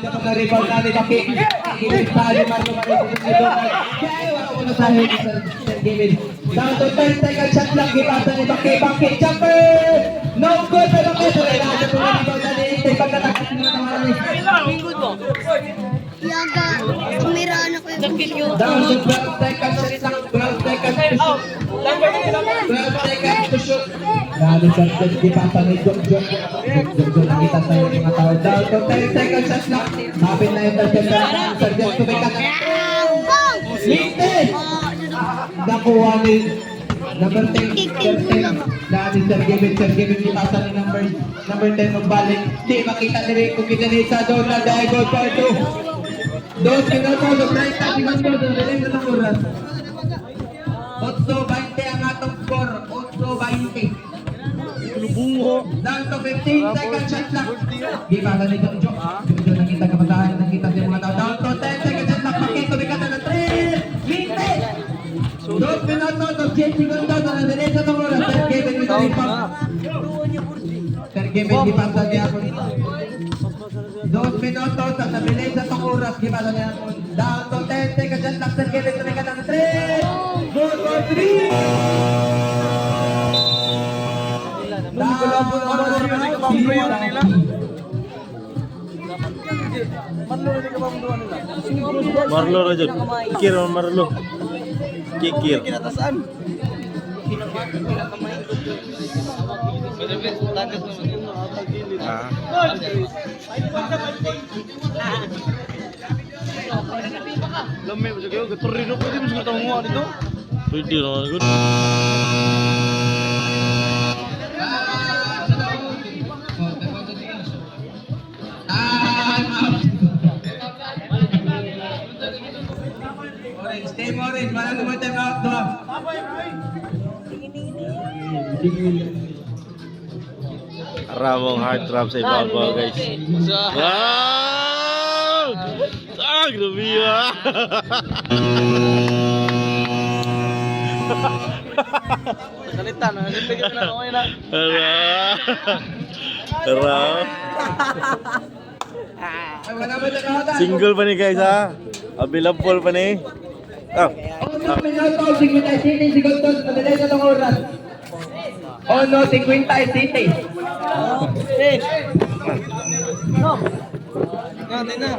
mga rebound natin. Kikilig pa rin Marlo Marlo sa Donald. Kaya wala ko na sa akin sa David. Down to 10 seconds shot lang. Gipasa ni Baki. Jumper! No good pero ito. Kailangan ito na rebound natin. Pagkatakas nila ng marami. Yaga, kumiraan ako yung Down to 12 seconds shot lang. 12 seconds to shoot. 12 seconds to shoot. Grabe sa gipasa ni Jok. Nakita tayo ng mga tao. Down to 10 seconds shot lang. Mapin na yung Sergeant Kumikat. Linte! Nakuha ni number 10. Dahil Sir Gavin gipasa ni number 10 magbalik. Di makita ni Rick kung sa Donald dahil goal for 2. Dos minutos, 30 segundos, daling na oras. 8:20 ang atong score, 8:20. Down to 15 seconds shot lang. Di ba ni Jojo? Jojo nakita kapatahan, nakita sa mga tao. Down to 10 seconds shot lang. Makito bigatan na 3. Linte! 2 minutos, 10 segundos, daling na oras. Sir Gavin ito ipang. Sir Gavin ipang niya ako nito. 2 minutos at nabilis sa itong oras. Gimana niya ako. Down to 10 seconds at lang. Sir Kevin, tumikat ng 3. Goal for 3. Marlo Rajut. Kikir Marlo. Kikir. Lamay mo kayo, gatorino pwede mo siguro taong mga dito. Pwede naman good. Orange, team orange. Mana naman time out doon. Ramong hard trap sa ibabaw guys. Wow! Grabe ah! Salita na, nalipigit na ako na. Single pa ni guys ha. Available pa ni. Minuto, 50 City, segundos, mabilis na itong oras. Oh no, 50 City. Yan, na.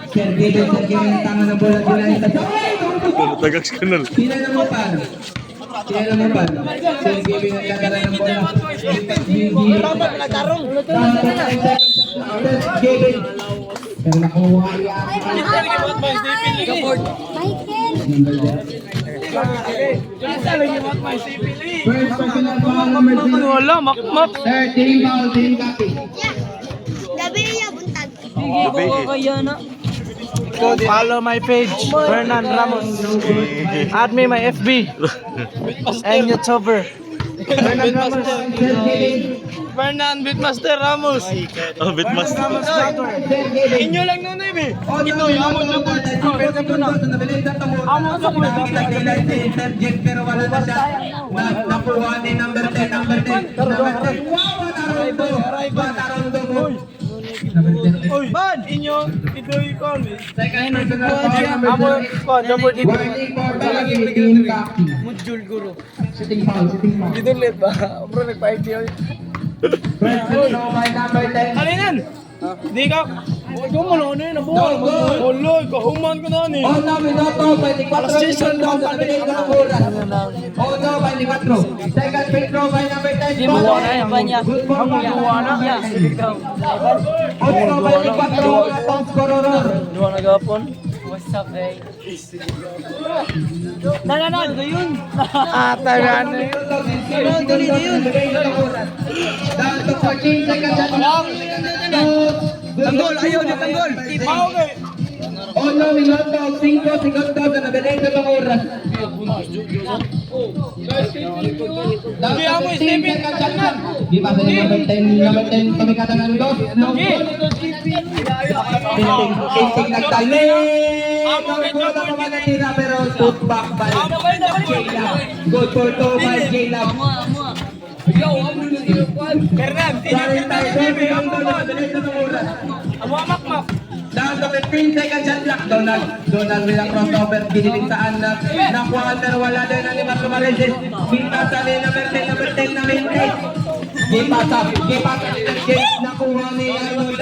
Sir Gavin, tama na bola nila. Tagaks kanal. Sila naman paano? Sir Gavin ang dadala ng bola. Tama, nagkarong. Sir Gavin. Pero nakuha niya. Michael! First personal foul number 0. Wala, makmak. Sir, team foul, team copy. Gabi niya buntag. Follow my page, Fernan Ramos. Add me my FB and YouTuber. Fernan Ramos. Sir Gavin. Fernan Bitmaster Ramos. Oh, Bitmaster. Inyo lang nun eh. Ito, yung amo ng bola. Pero wala na siya. Nakuha ni number 10. Wow, Matarondo mo. Man, inyo, ito yung call me. Second personal foul number 0. Warning for Balagi, team copy. Mujul guru. Shooting foul. Dito ulit ba? Bro, nagpa-IPO. First personal foul number 10. Alinan! Di ka. Ikaw mo ano yun, nabuhay mo. Wala, kahuman ko na ni. Ono, minuto, 24 segundos, nabilis na ang oras. Ono, 24. Second free throw by number 10. Good morning. Ono, 24, atong scoreror. Dua nagapon. What's up, eh? Nananad, yun. Tagan. Down to 14 seconds. Tanggol, ayaw niya tanggol. Okay. Ono, minuto, 5 segundos, nabilis na ang oras. Hindi ako, Stephen. Di ba sa number 10 pamikatan ng dos? No good. Tinting nagtali. Nagkuha na naman natira pero put back by J-Lab. Good for 2 by J-Lab. Down to 15 seconds shot clock. Donald bilang crossover. Giniligtaan na nakuha pero wala din ang lima Sumarises. Pinasa ni number 10 na maintain. Gipasa ni Jake. Nakuha ni Arnold.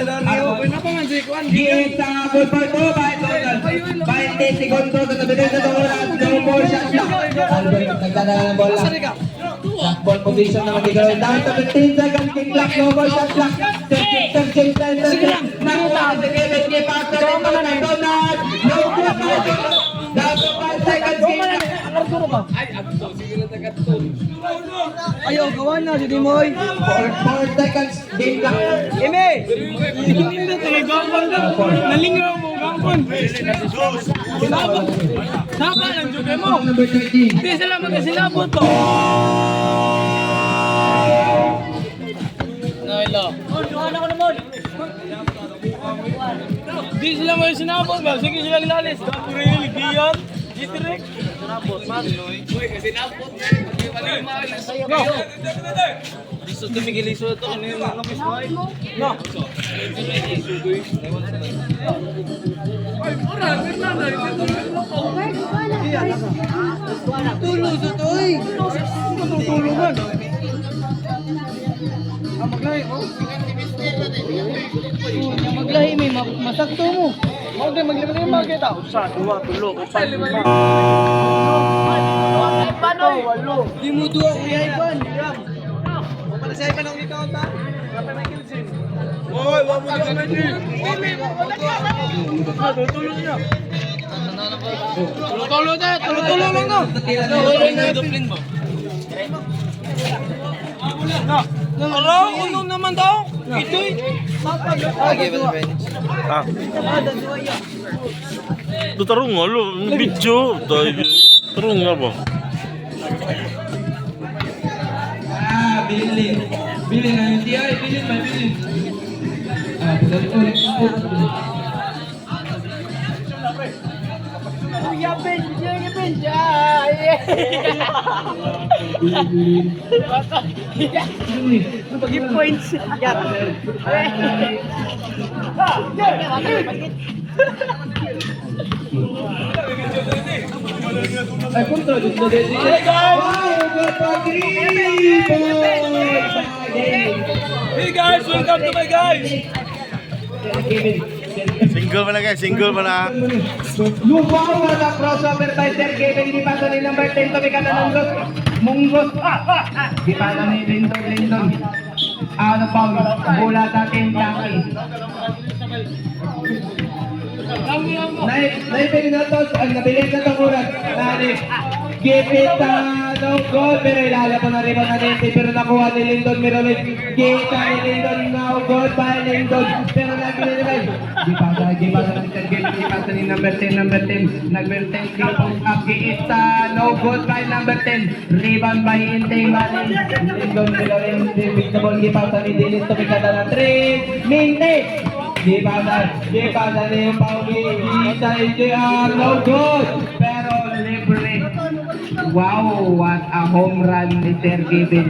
Gisa ball for 2 by Donald. 20 segundos sa nabilis na oras. No more shot clock. Albert nagdala ng bola. Shot ball position na magigawin. Down to 15 seconds. Kick clock. No more shot clock. 13 seconds. Nakuha si Kevin. Gipasa ni Donald. No more shot clock. Down to 5 seconds. Ayaw, gawan na, si Dimoy. 4 seconds. Game clock. Eme! Nalingaw mo, gangpon. Saba lang, joke mo. Number 13. Hindi sila magkasilabot to. Naila. Ano ko naman? Hindi sila magkasilabot ba? Sige sila nilalis. Kapuril, Giyan, Gitrek. Sinabot, man. Sinabot. No. Liso tumigil liso ito. Ano yung mga pismay? No. Tulo sa to eh. Tutulungan. Maglahi mo. Maglahi may masakto mo. Maglima makita. Usa, dua, tulo, upat, lima. Paano? Di mo duwa ko Ivan. Para sa Ivan ang ikaw ta. Kapag may kilsin. Oy, wa mo duwa man din. Tulo niya. Tulo lang no. Duplin mo. Ara, uno naman daw. Ito'y. Ah. Ito tarong nga, lo. Video. Tarong nga ba? Bilin. Bilin na yung TI. Bilin. Ulit. Kuya Ben. Bagi points. Yan. Ay, control. Hey guys, welcome to my guys. Single pa na. Lupaw na crossover by Sergey. Hindi pa ni number 10. Tumikata ng dos. Munggos. Di pa ni Lindon. Ano pa? Bola sa atin. Naipin na to. Ang nabilis na tanguran. Gipita no goal. Pero ilala po na rin ang Nente. Pero nakuha ni Lindon Mirovic. Kita ni Lindon now goal by Lindon. Pero nagpinilagay. Gipasa ni Sergey. Gipasa ni number 10. Number 10 up. Gipita no goal by number 10. Rebound by Inteng Maling. Lindon Mirovic. Ball gipasa ni Dennis. Tumikata ng 3. Minte. Gipasa ni Pauli. Gita NJR no goal. Pero libre. Wow, what a home run ni Sergey Bell.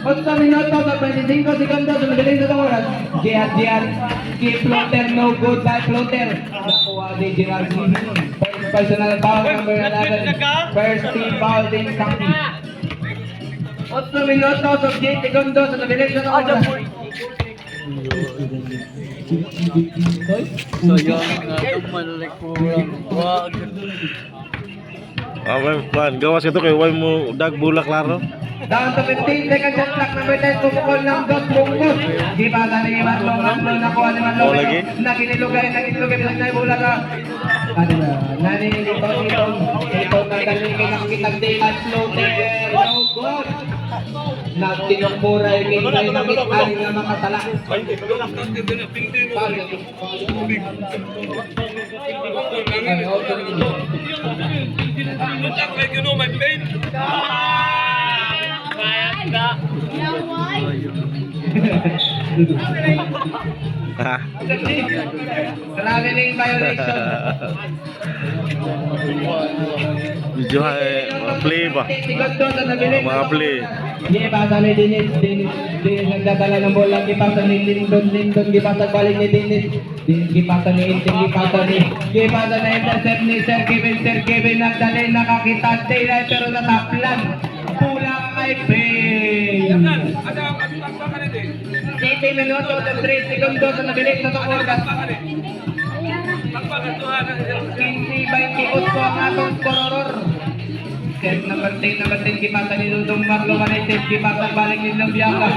Ocho minutos at 25 segundos sa madaling na oras. Gerard, keep floater, no good by floater. Nakuha ni Gerard. First personal foul number 11. First team foul din Saki. 8 minutos at 10 segundos sa madaling na oras. May plan. Gawas ito kay Way mo dag bulak laro. Down to 15 seconds shot clock number 10. Kumukol ng dos bungkus. Di ba na ni Manlong nakuha ni Manlong. Lagi? Naginilugay bilang na bola ka. Ano ba? Ito na galing kinakitag day at floater. No good. Nagtinukmuray kay nakitali na makatala. Ha? Traveling violation. Medyo mga play ba? Segundo sa nabilis. Mga play. Di pasa ni Dennis nagdadala ng bola, gipasa ni Lindon, gipasa balik ni Dennis, gipasa ni Inting, gipasa na intercept ni Sir Kevin nagdali, nakakita Taylor pero nataplan, pula kay Payne. 7 minutos at 3 segundos sa nabilis na itong oras. 15-28 ang atong skororor. Set number 10, gipasa ni Dudong Marlo Vanetes, gipasa balik ni Lumbiaka.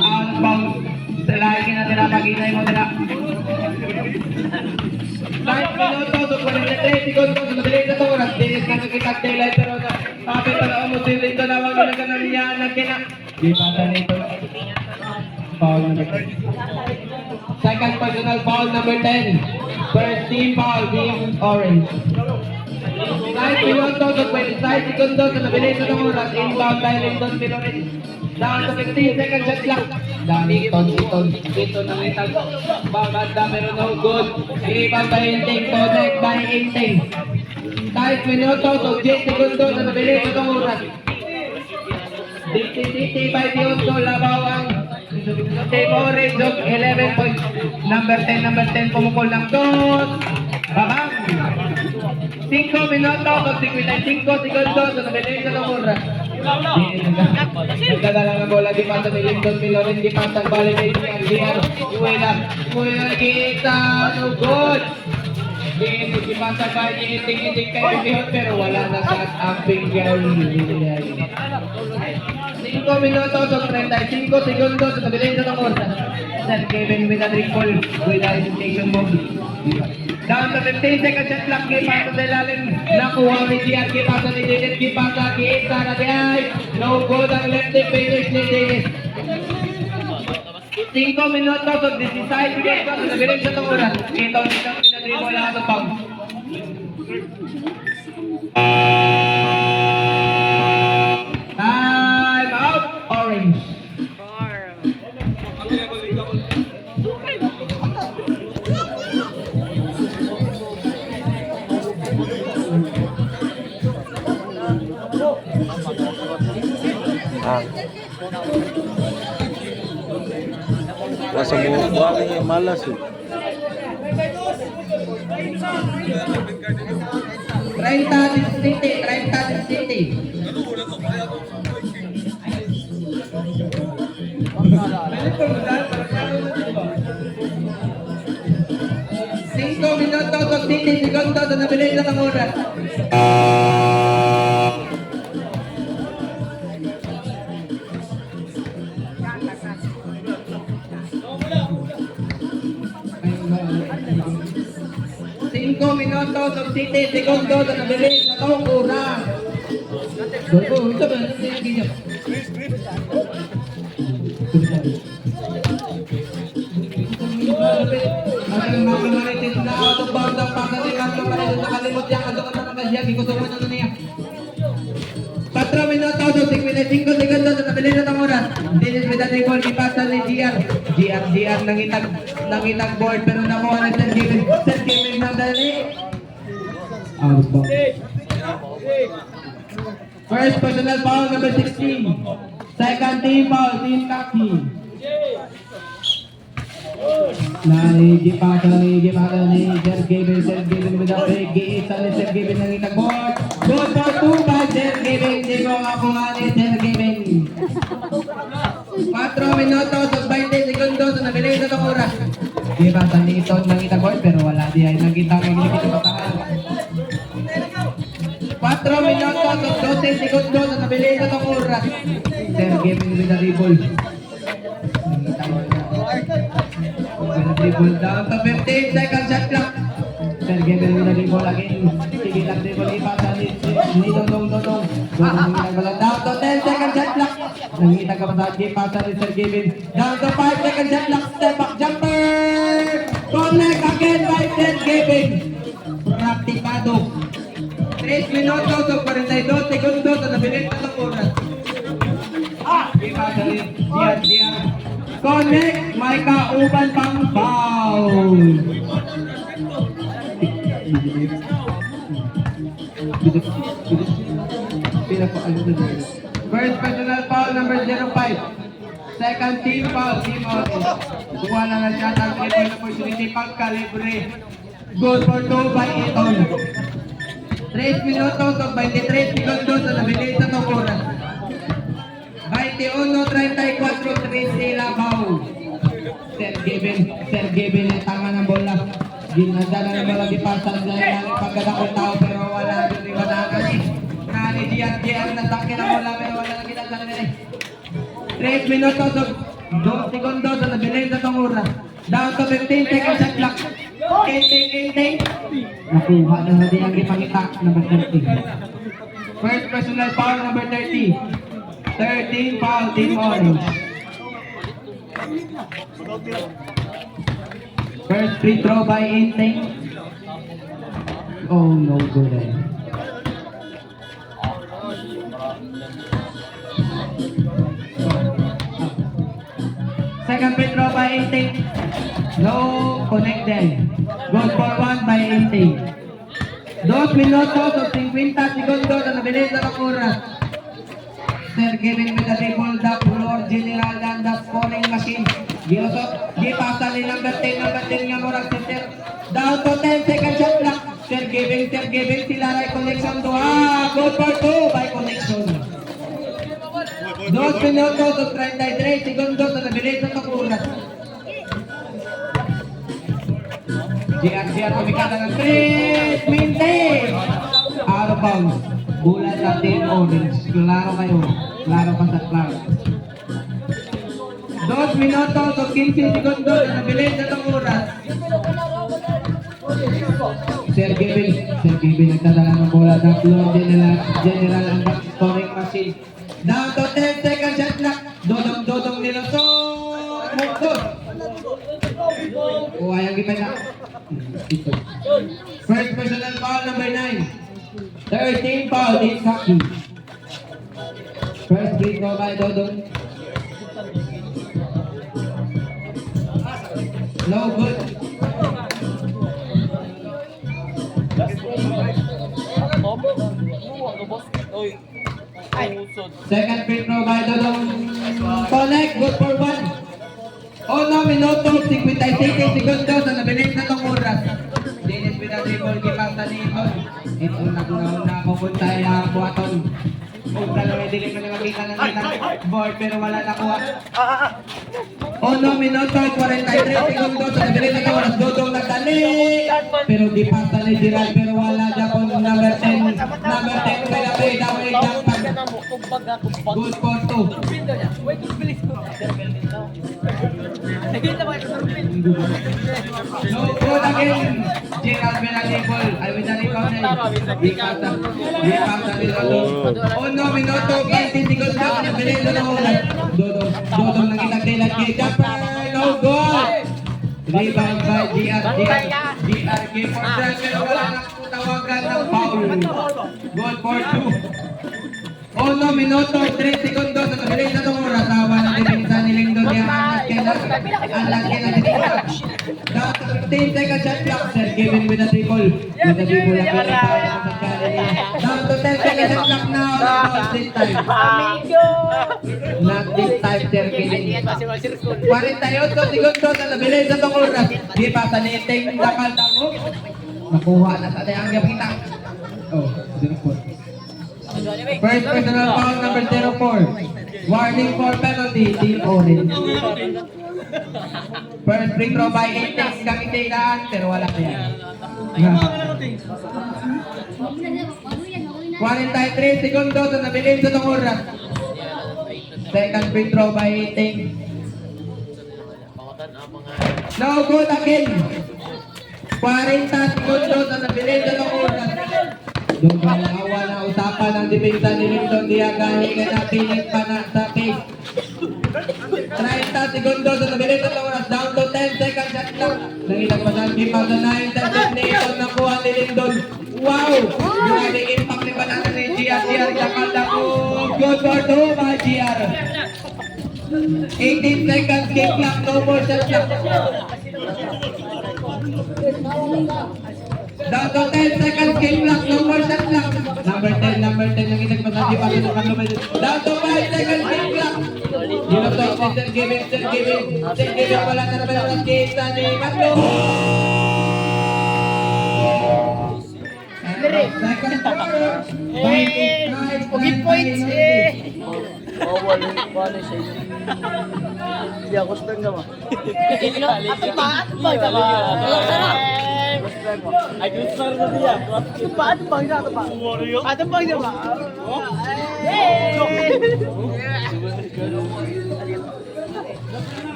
Outbound. Lagi na tinapaginay mo nila. 5 minutos at 43 segundos sa nabilis na itong oras. Dinis na nakita Taylor pero kapit na umusin dito na wag na ganun niya nagkina. Gipasa nito. Foul number 10. Second personal foul number 10. First team foul, team orange. 9 minutos at 25 segundos sa nabilis na oras. Inbound by Lindon Pilorin. Down to 15 seconds shot clock. Ito na itag. Baganda pero no good. Inbound by Inting. Connect by Inting. 5 minutos at 10 segundos sa nabilis na oras. DTT by Dioso Labaw ang Team Orange of 11 points. Number 10 pumukol ng dos. Babang! 5 minutos at 55 segundos sa nabilis na oras. Nagdadala ng bola, di pasa ni Lindon Pilorin, di pasa balik ni Diar. Iwela, kita, no good. Di pasa ba ni Iting kayo bihot pero wala na sa amping gawin. 5 minutos at 35 segundos sa nabilis na oras. Sir Kevin with a triple with a hesitation bomb. Down to 15 seconds shot clock, gipasa sa ilalim. Nakuha ni Diaz, gipasa ni Dennis, gipasa, kita na Diaz. No good ang lefty finish ni Dennis. 5 minutos at 16 segundos sa nabilis na oras. Ito ang pinadribble lang sa pang. Time out, orange. Nasa mga buwan yung malas eh. 30-17. Cinco minutos at 30 segundos na nabilis na ng oras. Cinco minutos at 30 segundos na nabilis na ng oras. Ang mga marites na out of bounds ang pagkatikan ng paredo sa kalimot yan. Ano ka na nakasiyag, ikuso mo na niya. 4 minutos at 55 segundos na nabilis na ng oras. Dennis with a triple, ipasa ni GR nangitag board pero nakuha na Sir Kevin ng dali. Out of bounds. First personal foul number 16. Second team foul, Team Kaki. Nagipasa ni Sir Kevin with a break. Giisa ni Sir Kevin ng itag board. Good for 2 by Sir Kevin. Di ko nga po nga ni Sir Kevin. 4 minutos at 20 segundos na nabilis na itong oras. Gipasa ni Ito ng itag board pero wala di ay nagkita ng ginipit patahan. 4 minutos at 12 segundos na nabilis na itong oras. Sir Kevin with a dribble. Dribble down to 15 seconds shot clock. Sir Kevin with a dribble again. Sige lang dribble ipasa ni Dodong. Down to 10 seconds shot clock. Nangita ka pa sa ipasa ni Sir Kevin. Down to 5 seconds shot clock. Step back jumper. Connect again by Sir Kevin. Praktikado. 3 minutos o 42 segundos na nabilis na itong oras. Ipasa ni Diaz. Connect. may kauban pang foul. First personal foul, number 05. Second team foul, team orange. Kuha na lang siya ng 3-point opportunity pagkalibre. Goal for 2 by Eton. 3 minutos o 23 segundos na nabilis sa tukuran. 21-34, 3 Labaw. Sir Gavin ang tanga ng bola. Ginadala ng bola di pasan dahil ang pagkadakong tao pero wala din rin matakas eh. Nani Gian na sakit ang bola pero wala lang ginadala nila eh. 3 minutos o 2 segundos na nabilis sa tukuran. Down to 15 seconds shot clock. Inting. Nakuha na hindi ang ipangita, number 30. First personal foul, number 30. 13 foul, team orange. First free throw by Inting. Oh, no good eh. Second free throw by Inting. No connected. Goal for 1 by Inting. 2 minutos o 50 segundos na nabilis na oras. Sir Gavin with the dribble, the floor general and the scoring machine. Gipasa ni number 10 nga murag center. Down to 10 seconds shot clock. Sir Gavin, sila ray connection to. Goal for 2 by connection. 2 minutos o 33 segundos na nabilis na oras. Gian pumikata ng 3, maintain! Out of bounds. Bulan sa team orange. Klaro kayo. Klaro pa sa klaro. 2 minutos o 15 segundos na nabilis na itong oras. Sir Gavin nagdadala ng bola. The floor general ang scoring machine. Down to 10 seconds shot clock. Dodong nilusot. Mugdod. Oh, ayaw gipay na. First personal foul, number 9. 13 foul, team Saki. First free throw by Dodong. No good. Second free throw by Dodong. Connect, good for 1. Oh, minuto, 56 segundos na nabilis na itong oras. Dennis with the dribble, kipasa ni Iton. Ito na pupunta yung buhaton. Kung dalawa dilim na makita ng board pero wala nakuha. Oh, minuto, 43 segundos na nabilis na itong oras. Dodong nagdali. Pero di pasa ni Gerald pero wala Japon number 10. Number 10 by the way, damay Japan. Good for 2. No good again. Gerald Benadibol. I will not recall oh no, minuto 20 segundos na bilis na oras. Dodong nakitagdilag kay Japper. No goal. Rebound by GR game for Frank pero wala nang tawagan ng foul. Goal for 2. Oh no, minuto 3 segundos na bilis na oras. Tawa ng depensa ni Lingdon niya. Ang laki na dito. Down to 15 seconds shot clock. Sir Gavin with the dribble. With the dribble ang pinapaya ng pagkali niya. Down to 10 seconds shot clock now. Not this time. Not this time, Sir Gavin. 48 segundos na nabilis na oras. Di pa sa niting dakal tamo. Nakuha na sa dayang gapita. Oh, 0-4. First personal foul, number 04. Warning for penalty, team orange. First free throw by Intex, kamitilaan, pero wala pa yan. 43 segundos na nabilis sa itong oras. Second free throw by Intex. No good again. 40 segundos na nabilis sa itong oras. Doon ba awa na usapan ng depensa ni Lindon Diagahe kaya napinig pa na sa case. 30 segundos na nabilis sa oras. Down to 10 seconds shot clock. Nangitag pa ng Bipa sa 9 seconds ni Ito nakuha ni Lindon. Wow! Grabe impact ni Banana ni GR. GR Jakalda ko. Good for 2 by GR. 18 seconds, game clock, no more shot clock. Down to 10 seconds, game clock, no more shot clock. Number 10 ang itag pasang di pa rin ang lumay. Down to 5 seconds, game clock. Ginutok si Sir Kevin. Sir Kevin wala na naman ang kita ni Mando. Second quarter. Pogi points eh. Bawal yung pala siya. Hindi ako stang ka ba? Ato ba? Sarap. Ay, good start na siya. Ato ba? Ato ba? Ato ba?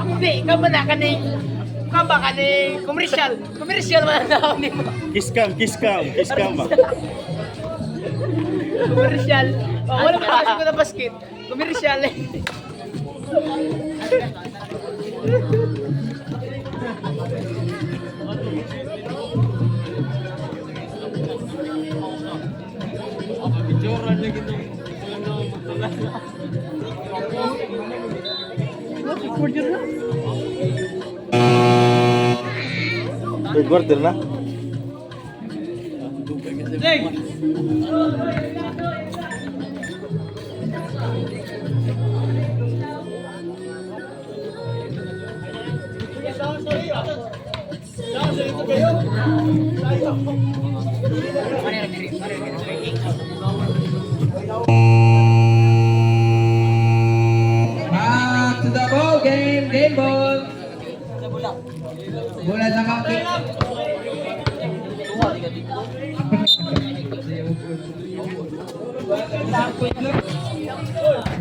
Hindi, ikaw ba na kaning commercial man na ako nimo. Kiss cam ba? Commercial. Wala pa kasi ko na basket. Commercial eh. Third quarter na? Back to the ball game. Game ball. Bola sa kaki.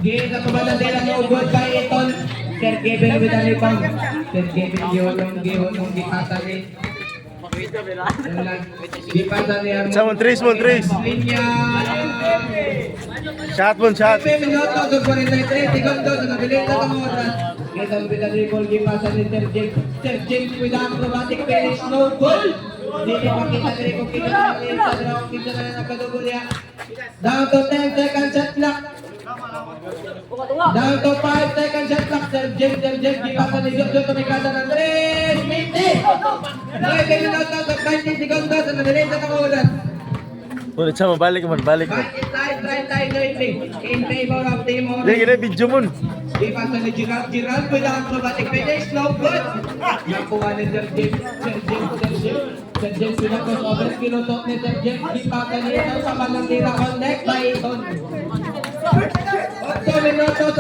Game na kumalandela no good by Eton. Sir Kevin with a rebound. Sir Kevin yung gipasa ni. Gipasa ni Armon. Samon, Trace. Linya. Shot. 9 minutos, 43 segundos, nabilis na ang oras. Itong Villarreal gipasa ni Sir James. Sir James with an acrobatic finish, no goal. Hindi makita rin kung kita na nagkadugol niya. Down to 10 seconds shot clock. Down to 5 seconds shot clock. Sir James, gipasa ni Jojo tumikada ng 3 minutes. 9 minutos, 20 segundos, nabilis na ang oras. Ulit siya, balik mo. Back inside, right side, in favor of Team Orange. Hindi, gina, video mo. Ipasa ni Gerald with ang acrobatic finish, no good. Nakuha ni Sir James with ang crossover, kinutok ni Sir James. Ipasa ni Ito sa balang tira, connect by Iton. 8 minutos,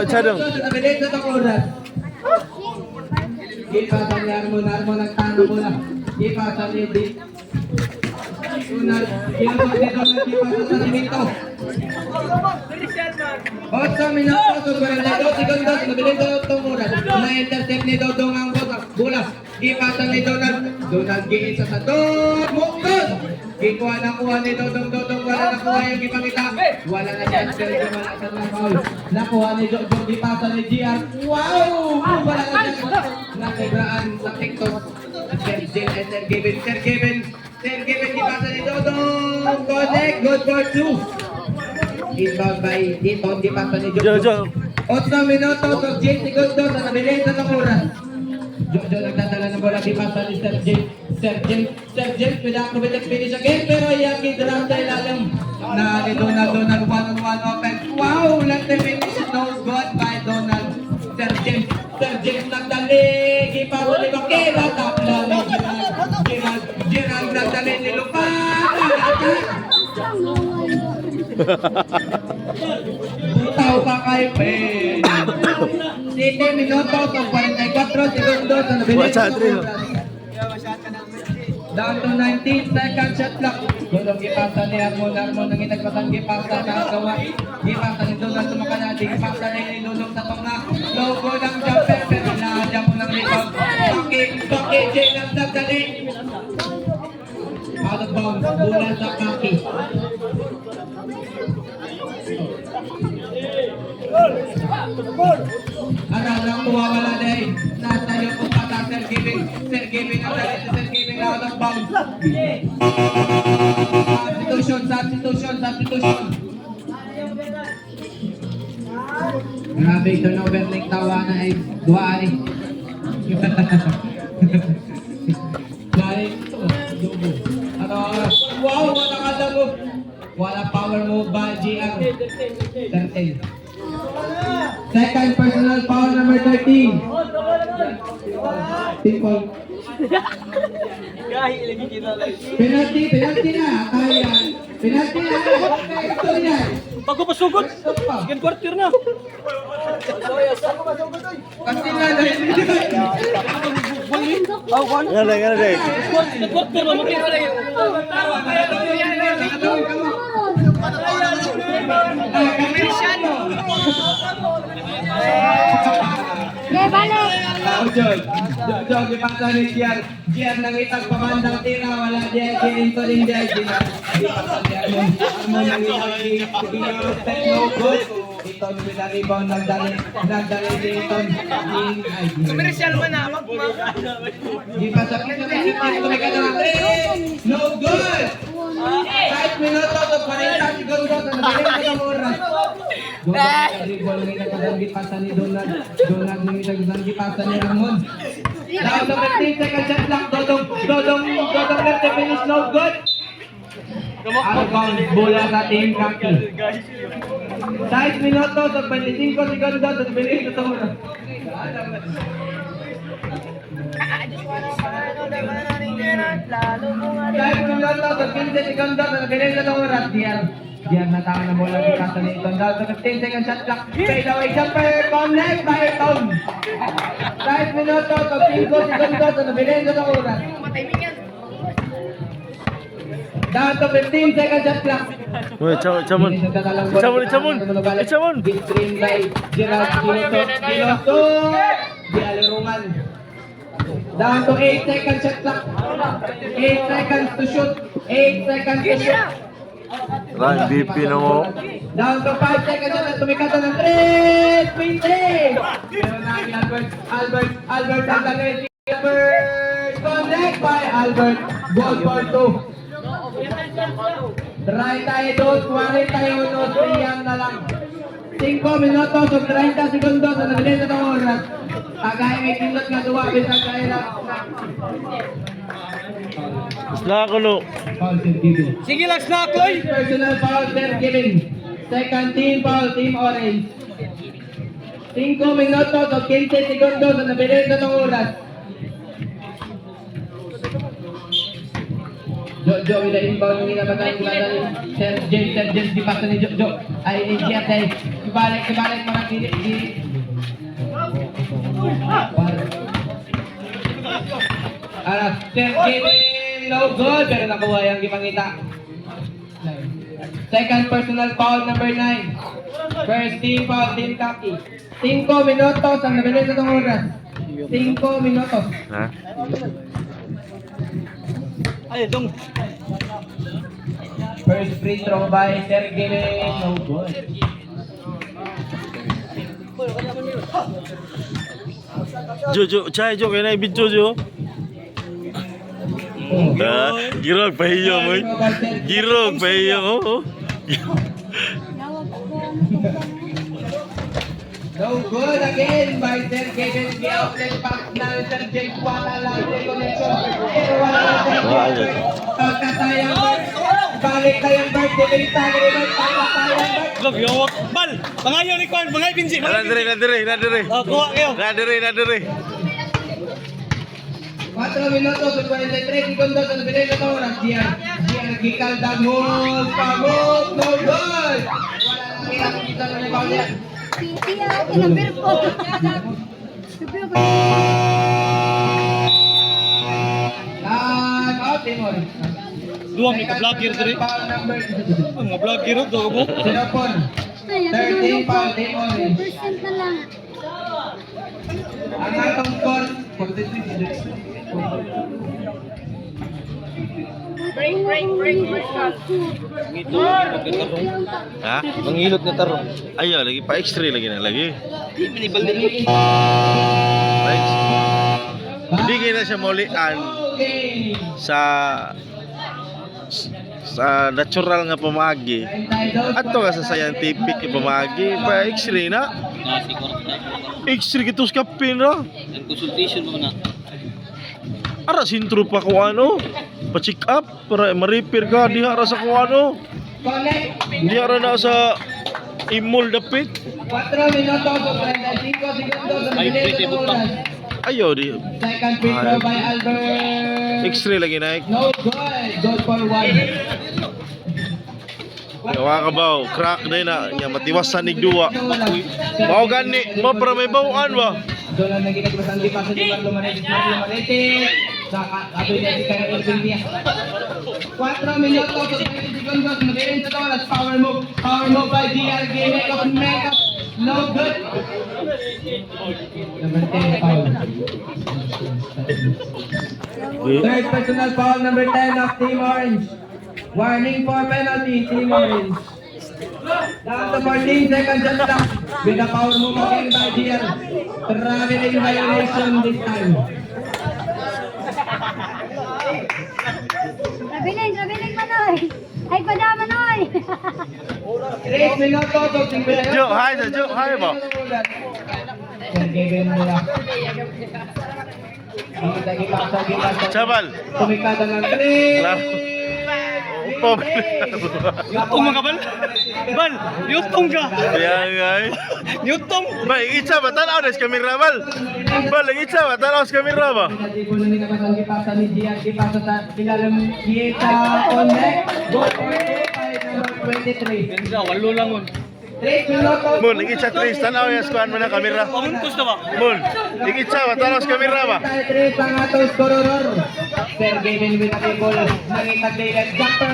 Chadong. nabilis na ang oras. Ipasa ni Armon nagtano muna. Ipasa ni Dick. Unal, kinutok ni Donald, ipasa sa Simito. 8 minutos, 42 segundos, nabilis na itong oras. Na-intercept ni Dodong ang bola. Ipasa ni Donald giisa sa Dodong, mukod! Nakuha ni Dodong, wala nakuha yung ipangita. Wala na siya, pero wala sa foul. Nakuha ni Dodong, ipasa ni GR. Wow! Wala na siya. Nakibraan sa TikTok. Sir Kevin, ipasa ni Dodong. Connect, good for 2. Inbound by Iton, ipasa ni Jojo. 8 minutos, 10 segundos, nabilis na ng oras. Jojo nagdadala ng bola, ipasa ni Sir James, pinaka-committed finish again, pero yung kidrang sa ilalim na ni Donald, one-on-one offense. Wow! Let the finish, no good by Donald. Sir James nagdali, ipasa ni Bakela, tapla ni Gerald nagdali ni Lupa. Butaw ka kay Pen. 7 minutos, 44 segundos, nabilis na ng oras. Down to 19 seconds shot clock. Dodong ipasa ni Armon ang itagpasang gipasa sa gawa. Gipasa ni Donald sumakanadi. Gipasa ni Lulong sa tongna. Logo ng jumper pero naadya mo ng rebound. Paki, Jay ng nagdali. Out of bounds, bola sa Kaki. Ang mawawala dahil nasa iyo kung pata Sir Giving ang dali si Sir Giving out of bounds. Substitution. Grabe, turnover ng tawa na ay duwari. Duwari ito, dubo. Ano, wow, wala ka damo. Wala power move ba, GR? 13. Second personal foul number 13. Simple. Penalty na. Kaya. Penalty na. Ito yan. Bago pasugod. Second quarter na. Kasi nga dahil Gana, gana deh. Second quarter, mamutin pa lang. balik. Jog, ipasa ni Gian. Gian nangitag pamandang tira, wala Gian, ito rin Gian. Ipasa ni Armon. Armon nangitag no good. Ito nila rebound nagdali dito. Komersyal man na, Ipasa ni no good. 5 minutos at 40 segundos ang nabili ng oras. Donald dribble ngayon nagkadanggit pasa ni Donald. Donald ngayon nagkadanggit pasa ni Ramon. Down to 15 seconds shot clock. Dodong left the finish, no good. Out of bounds, bola sa team Kaki. 6 minutos at 25 segundos ang nabili ng oras. 5 minutos at 15 segundos ang nabili ng oras. Diyan natangan na bola ni Kasa ni Iton. Down to 15 seconds shot clock. Fade away jumper. Connect by Iton. 5 minutos at 5 segundos ang nabili ng oras. Down to 15 seconds shot clock. Woi, camun. Camun. Big screen by Gerald Kiloso. Di Alirungan. Down to 8 seconds shot clock. 8 seconds to shoot. 8 seconds to shoot. Ran BP na mo. Down to 5 seconds na tumikata ng 3. Swing 3. Meron namin Albert Albert. Connect by Albert. Goal for 2. Try tayo doon, 41 siyang na lang. 5 minutos o 30 segundos ang nabilis na oras. Pagay may kinot nga duwa, bisag kaya lang. Snack ko no. Foul team giving. Sige lang, snack, Loy. Personal foul team giving. Second team foul, team orange. 5 minutos o 15 segundos ang nabilis na oras. Jo, wala inbound ng inabatang gulatan ni Sir James di pasa ni Jo. Ay, Giat ay kebalik mga kiri. Sir James, no good, pero nakuha yung gipangita. Second personal foul number 9. First team foul, team Kaki. 5 minutos ang nabilis na oras. 5 minutos. Ha? Ay, dong. First free throw by Sergey, no good. Jo, cai jo kena video jo. Girog pahiyo mo. Girog pahiyo mo. No good again by Sergey. Outlet pass na Sergey. Wala lang yung connection. Pero wala lang. Pagkatayang balik tayong birthday. Tayang birthday. Log, yawak. Bal! Pangayaw ni Kwan, pangay pinsi. Nadire. Oh, kuha kayo. Nadire. 4 minutos o 43 segundos ang nabilis na oras. Diyan nagkikaldag move. Pamove, no good. Wala lang kita na ibang yan. Pinti ako, kinabir po. Out, Timor. Duwang ito, vlogger dire. Mga vlogger ito, mo. Sinapon. 13 foul, Team Orange. 1% na lang. Ang atong score, 43. Break. Ha? Mangilot na taro. Ayo lagi pa extra lagi na lagi. Hindi kaya siya maulian sa sa natural nga pamagi. Ato ka sa scientific nga pamagi, pa X-ray na. X-ray kitos kapin ra. Consultation mo na. Ara sintro pa ko ano, pa-check up para ma-repair ka diha ra sa ko ano. Diha ra na sa imol dapit. 4 minutos o 35 segundos ang Ay, bilis pwede ng mo pa. oras. Ayo di. Second free throw by Albert. X-ray lagi naik. No good. Good for one. Wa ka baw, crack na na nya matiwasan nig duwa. Mao gani, mo para may bawaan ba. Doon lang naging nagbasan di pa sa di Marlo Manete. Sa ato niya si Karen Olvia. 4 minutos o 20 segundos. Magaling sa oras. Power move by DRG. Make up. No good. Number 10 foul. Third personal foul, number 10 of Team Orange. Warning for penalty, Team Orange. Down to 14 seconds and clock. With a power move again by GR. Traveling violation this time. Trabiling manoy. Ay, pada manoy. 3 minutos o 5 minutos. Jo, hi ba? Kevin mula. Sabal. Tumikada ng 3. Pop. Yutong mga bal. Bal, yutong ka. Yan guys. Yutong. Ba, itsa ba tanaw des kamera bal. Bal, itsa ba tanaw sa kamera ba? Kipasa ni Gian, kipasa sa ilalim Kita Connect. Goal for number 23. Ganda, walo lang mo. 3 minutos. Mun, itsa tres tanaw ya skuan mo na kamera. Pamuntos na ba? Mun, itsa ba tanaw sa kamera ba? 3 ang atong scoreror. Sir Gavin with the ball. Nangitag David jumper.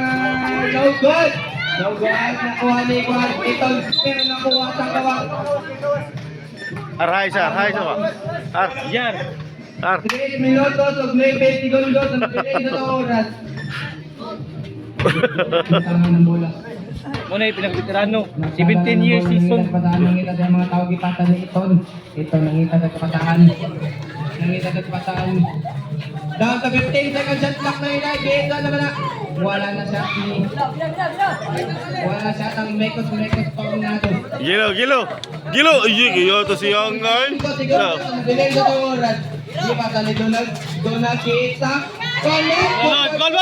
No good. No good. Nakuha ni Juan Iton. Pero nakuha sa kawang. Arhay sa ba? Ar. Yan. Ar. 3 minutos o 9 segundos ang bilis na oras. Tama ng bola. Muna yung pinag-veterano. 17 years season. Pataan ng ita sa mga tao gipatan ni Iton. Ito nangita sa kapataan. Nangita sa kapataan. Down to 15 seconds shot clock na United. Ito naman na. Wala na siya. Wala na siya ang mekos pang nato. Gilo. Iyo to si Angay. Siguro bilis na oras. Gipatan ni Donald Kita. Connect. Bal.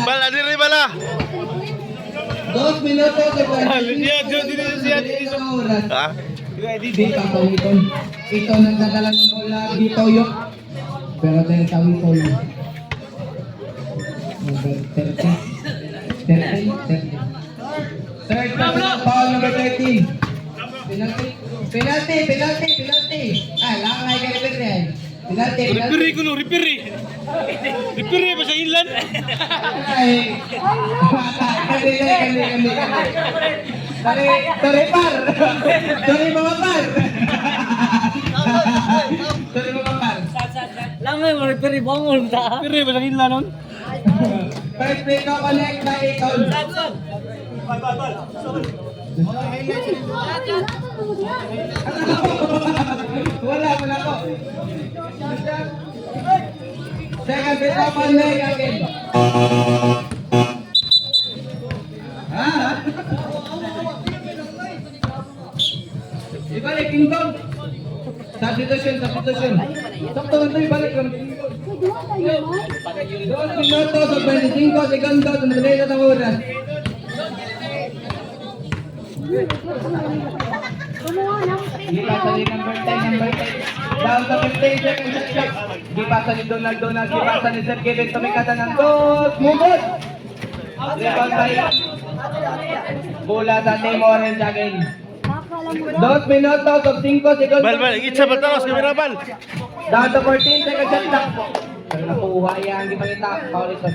Bal, adiri bala. 2 minutos o Siya. oras. Ha? Dito ang Iton. Ito nagdadala ng bola dito yung pero tayo sa Iton. Number 30. Third personal foul number 13. Penalty. Ah, lang ay kaya rin. Penalty. Ripiri ko no, ripiri. Ripiri ba sa inland? Ay. Sorry par. Sorry mga par. Sorry mga par. Lamay mo, ripiri bongol ta. Ripiri ba sa inland nun? First free throw connect by Iton. Wala ko. Second free throw connect again. Ibalik Kingdom. Substitution. Sakto na tayo, ibalik lang. 2 minutos o 25 segundos ang nilay na oras. Gipasa ni number 10. Down to 15 seconds at clock. Gipasa ni Donald. Gipasa ni Sir Kevin. Tumikata ng dos. Mugod! Rebound by bola sa Team Orange again. 2 minutos o 5 segundos. Bal, itsa ba tanaw sa kamera bal? Down to 14 seconds at clock. Pero nakuha yan. Di pangita. Foul ito.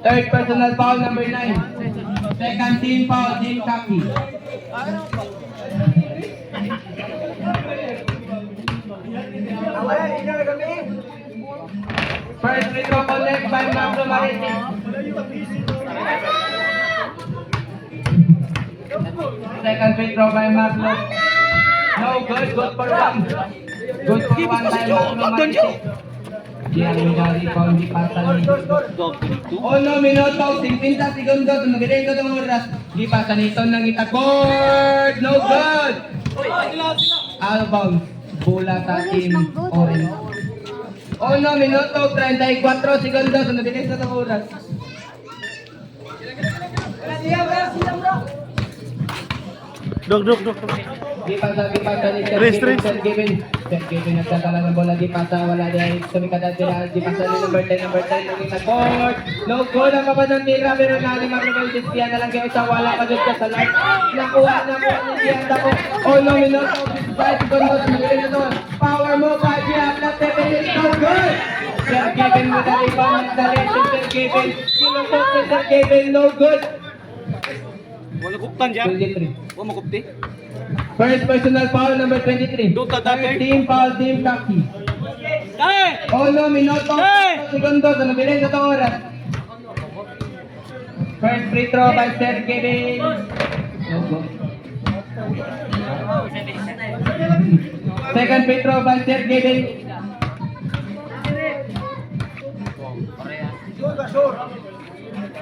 Third personal foul number 9. Second team foul. Team Kaki. First free throw connect by Marlo Marite. Second free throw by Marlo. No good. Good for one. Good for one by Marlo Marite. Gian may rebound di pasa ni Ono minuto 50 segundos nabiling ko tong oras di pasa nito nang itagod no good out of bounds bola sa team orange Ono minuto 34 segundos nabiling ko tong oras Dok. di pasa ni Rest. Sir Kevin nagtatala ng bola di pasa wala din sumikat at di pasa ni number 10 nang itagod no good ang kapag ng tira pero nani maglabay disya na lang kayo sa wala pa dyan sa light nakuha ni Dian Dako Ono minuto 55 segundos nabiling ko tong power mo pa Dian na 7 no good Sir Kevin with the rebound nagdali si Sir Kevin kilusot si Sir Kevin no good Wala kuptan dyan. 23 Wala makupti. First personal foul number 23. Duta dati. Team foul, team Kaki. Ono minuto, segundos, nabiling sa itong oras. First free throw by Sir Kevin. No go. Second free throw by Sir Kevin.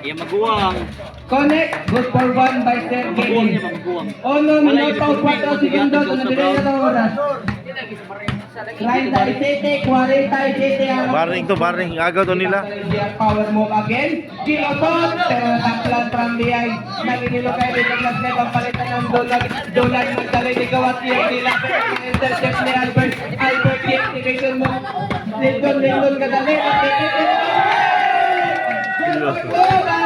Iya maguwang. Connect, good for one by Sir Maguwang niya, Kevin. maguwang. Ono minuto, 4 segundos, nabiling sa itong oras. 37, 47 ang Baring. Agaw to nila. Power move again. Kilosot. Pero nataplan from behind. Naginilo kayo dito. Plus na ibang palitan ng Dolan. Magdalay ni Gawat niya. Nilapit ang intercept ni Albert. Albert, i-activation mo. Lindon kadali.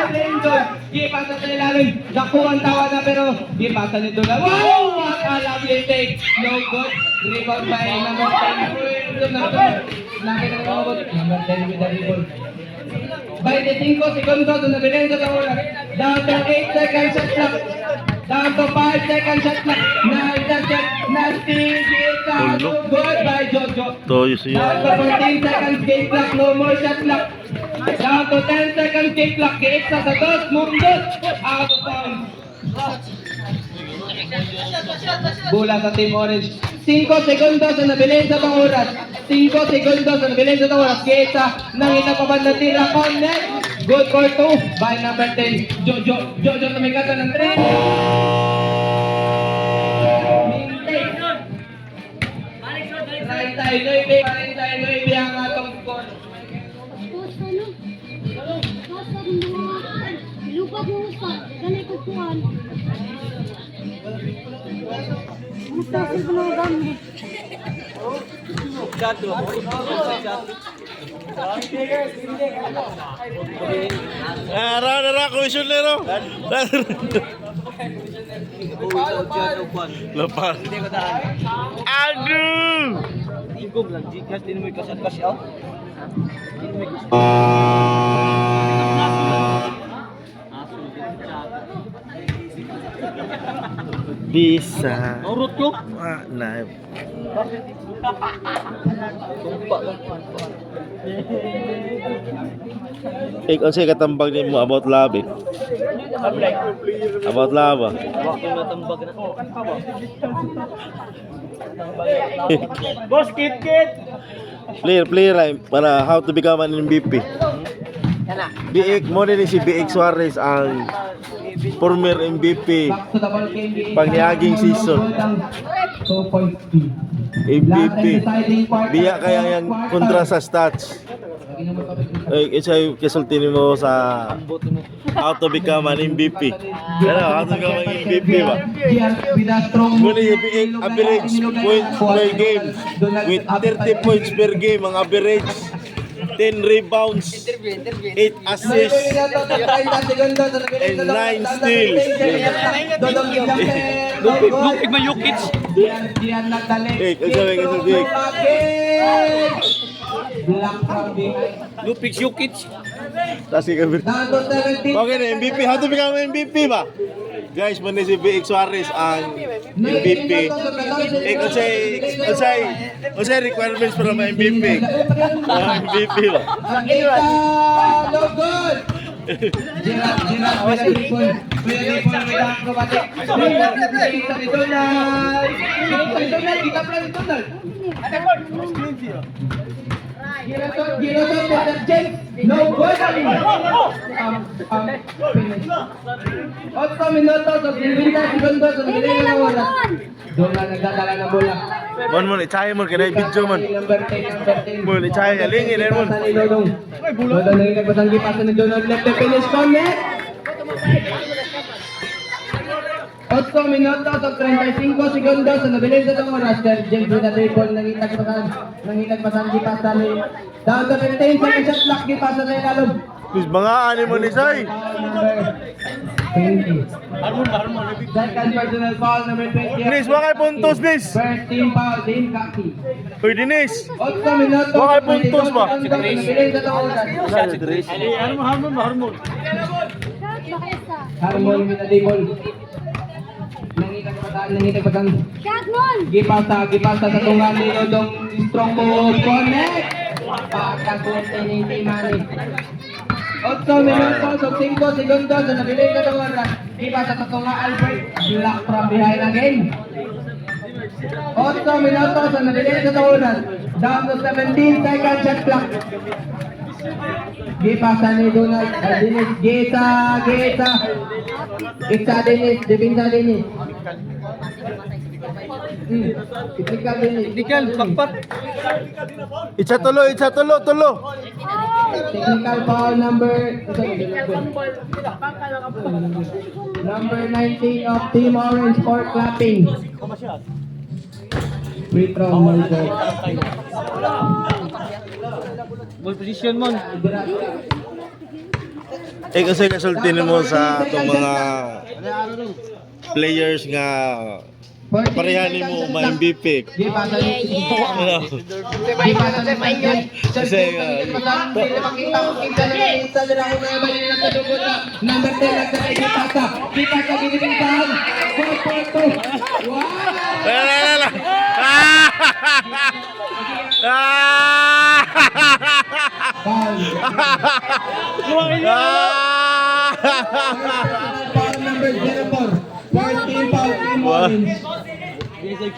Lindon. Gipasa sa ilalim. Nakuha tawa na pero gipasa ni Dolan. Wow! What a lovely take. No good. Rebound by number 10. Number 10 with the rebound. By the 5 segundos, nabiling sa oras. Down to 8 seconds shot clock. Down to 5 seconds shot clock. Na-intercept. No good by Jojo. To yun Down to 14 seconds game clock. No more shot clock. Down to 10 seconds game clock. Giitsa sa dos. Mundot. Out of bounds. Bola sa Team Orange. 5 segundos na nabiling sa itong oras. 5 segundos na nabiling sa itong oras. Kesa nang inapaban na tira. Connect. Good for 2 by number 10. Jojo tumikata ng 3. Mintay. 49 ang atong score. Lupa mo sa ganay ko kuan. Gusto ko bunugan mo. Ra question lero. Lepas. Aduh. Igom lang. Gikas din mo ikasal-kasi out. Bisa. Nurut ko. Nah. Unsay katambag nimo about love eh? About love. Waktu matambag na. Boss, kit. Player like para how to become an MVP. BX mo din si BX Suarez ang former MVP Back to the ball game. pagniaging season. 2.3. MVP. Biya kaya yang kontra sa stats. Isa'y kisulti mo sa how to become an MVP. How to become an MVP ba? Muna yung average points per game with 30 points per game ang average. 10 rebounds, 8 assists, and 9 steals. Lupig man Jokic. Black from behind. Lupig Jokic. Kasi kami. Down to 17. Okay na, MVP. How to become MVP ba? Guys, muna si BX Suarez ang MVP. Unsay requirements para ma-MVP? MVP ba? No good. Gerard, with a rebound. With a rebound with acrobatic. Kita pala ni Donald. Giroton, Mr. James. No good. Finish. 8 minutos, 50 segundos, ang Hindi bilis lang ng oras. doon. Doon na nagdadala ng bola. Mon, itsaya mo, kaya video man. Number 10. Mon, itsaya ka, lingin, eh, mon. Pasa ni Dodong. Dodong na nagpasang gipasa ni Donald left the finish connect. 8 minutos at 35 segundos ang nabilis sa itong oras. Sir James with the dribble, nangitagpasan gipasa ni down to 15 second shot clock gipasa sa ilalog. Bis mga ani mo ni Say. Number 20. Second personal foul number 20. Nis, wakay puntos, Nis. First team foul, Dean Kaki. Uy, Dinis. 8 minutos. Wakay puntos ba? 22 segundos, nabilis sa itong oras. Harmon. Shot, baka isa. Harmon with the dribble. Nangitagpasan. Shot nun. Gipasa sa tungan ni Dodong strong move connect. Pagkakunti ni Timani. 8 minutos o 5 segundos na nabilis na itong oras. Gipasa sa tungan Albert. Block from behind again. 8 minutos na nabilis na itong oras. Down to 17 second shot clock. Gipasa ni Donald. Dinis. Gita. Iksa Dinis. Dibinsa Dinis. Itikal Dinis. Dikal, pakpak. Itsa tulo. Technical foul number 19 of Team Orange for clapping. Free throw number. Ball position mo. Kasi kasulti mo sa itong mga players nga parehanin mo ma-MVP. Gipasa ni Ano? Gipasa ni Michael. Kasi, Number 10 nagkakay Gipasa. Gipasa ginibintahan. 4-4-2. Wow! Lala. Foul. Foul number 04. 14 foul Team Orange.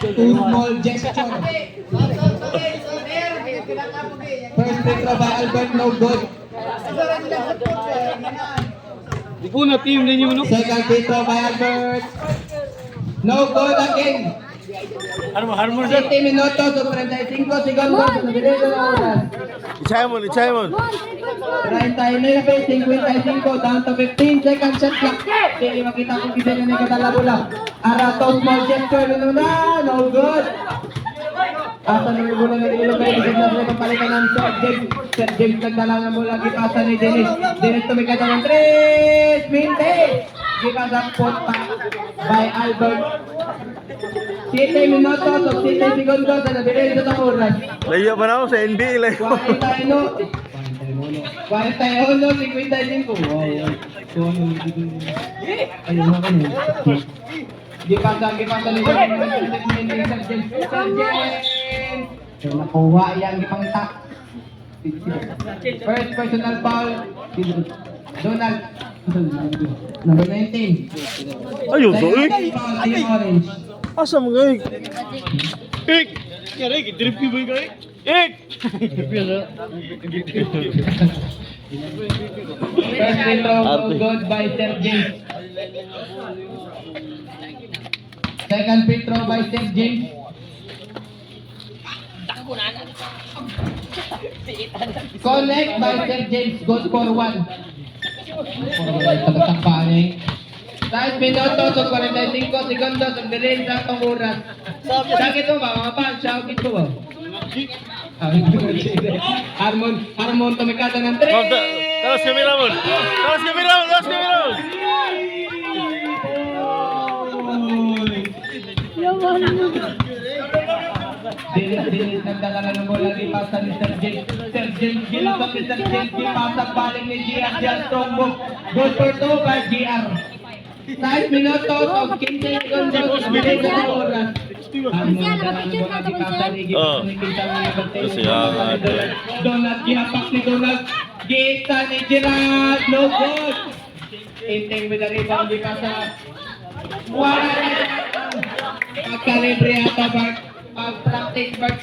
Too small gesture. First free throw by Albert, no good. Di ko na team din yung Second free throw by Albert. No good again. Harmon. 20 minutos o 35 segundos. Nabilis na oras. Itsaya mo. 39, 55, down to 15 seconds shot clock. Hindi makita kung kita niya nagkatala bola. Arato, small gesture. No good. Asa na yung bola ng ilog kayo. Isip na sila papalitan ng Sir James. Sir James nagdala ng bola. Gipasa ni Dennis. Dennis tumikata ng 3 minutes. Gipasa pot pa by Albert. 7 minutos o 7 segundos na nabilis sa oras. Layo pa na ako sa NBA. Layo. 41, 55. Wow. Ayun na kami. Gipasa ni Sir James. Nakuha yan, gipang tak. First personal foul. Donald. Number 19. Ayun, so Second foul, Team Orange. Asa mo nga Kaya drip yung boy kayo. First free throw good by Sir James. Second free throw by Sir James. Connect by Sir James. Good for 1. Tagatakpan eh. 10 minutos o 45 segundos ang bilhin sa itong oras. Sakit mo ba mga pan? Sakit mo ba? Harmon tumikata ng 3. Tapos kami Ramon. Dinis nagdala ng bola di pasa ni Sir James. Sir James gilusot ni Sir James di pasa balik ni GR Strongbook. Good for 2 by GR. 6 minutos o 15 segundos bilhin sa oras. Donald gihapak ni Donald. Gita ni Gerard. No good. Inteng with the rebound di pasa. Wala. Pagkalibre ata Bart. Pag-practice Bart.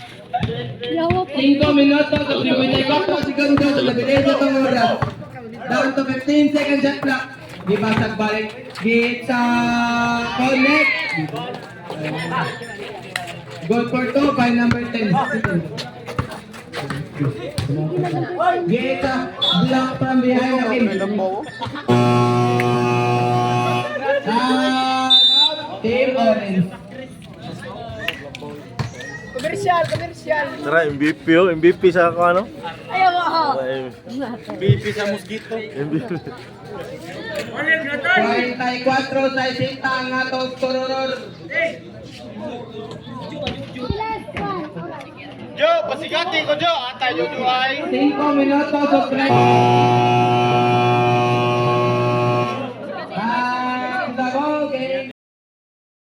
Yawa po. 5 minutos o 54 segundos sa labilis na itong oras. Down to 15 seconds shot clock. Di basag balik. Hit sa connect. Goal for 2 by number 10. Hit sa block from behind the game. Out. Team Orange. Komersyal, komersyal. Tara, MVP oh. MVP sa ako ano? Ayaw ako. MVP sa mosquito. MVP. 44 sa isita ang atong skororor. Last one. Jo, pasigati ko Jo. Atay Jo ay. 5 minutos of break.